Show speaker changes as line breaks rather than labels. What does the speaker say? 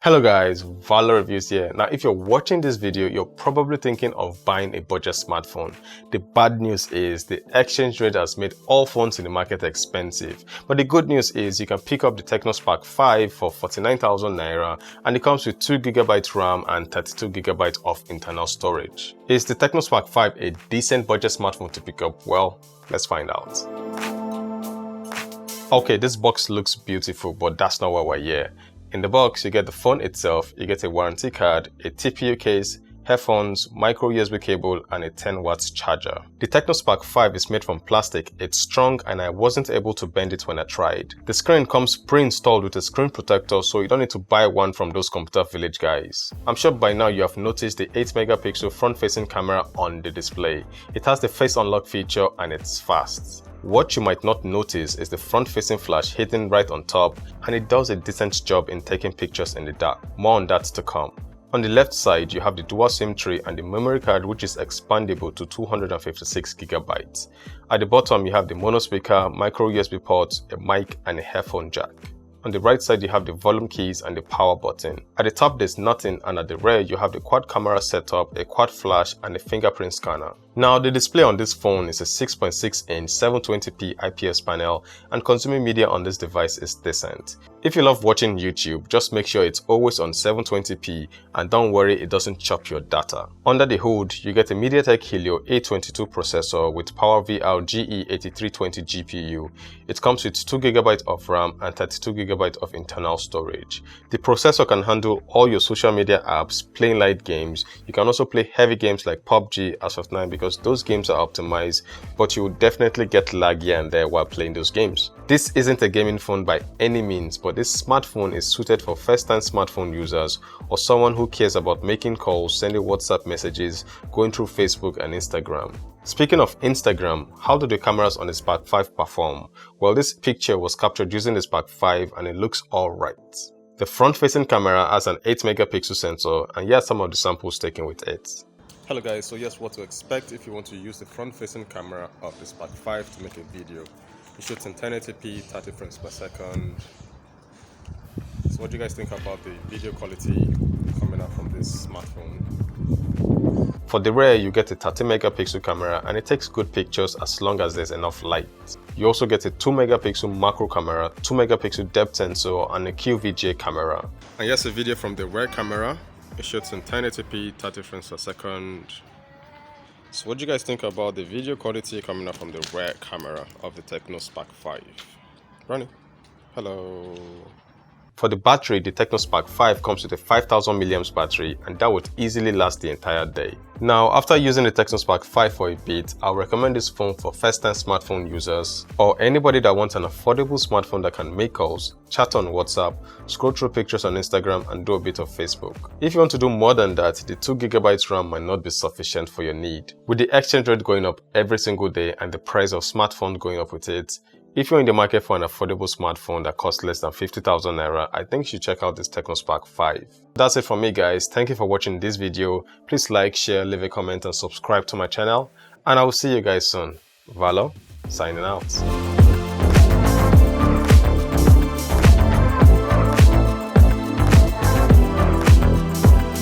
Hello guys, Valor Reviews here. Now if you're watching this video, you're probably thinking of buying a budget smartphone. The bad news is the exchange rate has made all phones in the market expensive. But the good news is you can pick up the TECNO Spark 5 for 49,000 Naira and it comes with 2GB RAM and 32GB of internal storage. Is the TECNO Spark 5 a decent budget smartphone to pick up? Well, let's find out. Okay, this box looks beautiful, but that's not why we're here. In the box, you get the phone itself, you get a warranty card, a TPU case, headphones, micro USB cable, and a 10 watts charger. The TECNO Spark 5 is made from plastic, it's strong and I wasn't able to bend it when I tried. The screen comes pre-installed with a screen protector, so you don't need to buy one from those computer village guys. I'm sure by now you have noticed the 8MP front-facing camera on the display. It has the face unlock feature and it's fast. What you might not notice is the front-facing flash hidden right on top, and it does a decent job in taking pictures in the dark. More on that to come. On the left side, you have the dual SIM tray and the memory card, which is expandable to 256GB. At the bottom, you have the mono speaker, micro USB port, a mic, and a headphone jack. On the right side, you have the volume keys and the power button. At the top, there's nothing, and at the rear, you have the quad camera setup, a quad flash, and a fingerprint scanner. Now, the display on this phone is a 6.6-inch 720p IPS panel, and consuming media on this device is decent. If you love watching YouTube, just make sure it's always on 720p, and don't worry it doesn't chop your data. Under the hood, you get a MediaTek Helio A22 processor with PowerVR GE8320 GPU. It comes with 2GB of RAM and 32GB of internal storage. The processor can handle all your social media apps, playing light games. You can also play heavy games like PUBG as of now because those games are optimized, but you will definitely get lag here and there while playing those games. This isn't a gaming phone by any means, but this smartphone is suited for first-time smartphone users or someone who cares about making calls, sending WhatsApp messages, going through Facebook and Instagram. Speaking of Instagram, how do the cameras on the Spark 5 perform? Well, this picture was captured using the Spark 5 and it looks alright. The front-facing camera has an 8MP sensor, and here are some of the samples taken with it. Hello guys, so here's what to expect if you want to use the front-facing camera of the Spark 5 to make a video. It shoots in 1080p, 30 frames per second. So what do you guys think about the video quality coming out from this smartphone? For the rear, you get a 30MP camera and it takes good pictures as long as there's enough light. You also get a 2MP macro camera, 2MP depth sensor, and a QVGA camera. And here's a video from the rear camera. It shoots in 1080p, 30 frames per second. So what do you guys think about the video quality coming out from the rear camera of the TECNO Spark 5? Ronnie, hello. For the battery, the TECNO Spark 5 comes with a 5000 mAh battery, and that would easily last the entire day. Now, after using the TECNO Spark 5 for a bit, I'll recommend this phone for first-time smartphone users or anybody that wants an affordable smartphone that can make calls, chat on WhatsApp, scroll through pictures on Instagram, and do a bit of Facebook. If you want to do more than that, the 2GB RAM might not be sufficient for your need. With the exchange rate going up every single day and the price of smartphones going up with it, if you're in the market for an affordable smartphone that costs less than 50,000 Naira, I think you should check out this TECNO Spark 5. That's it from me guys. Thank you for watching this video. Please like, share, leave a comment and subscribe to my channel. And I will see you guys soon. Valor, signing out.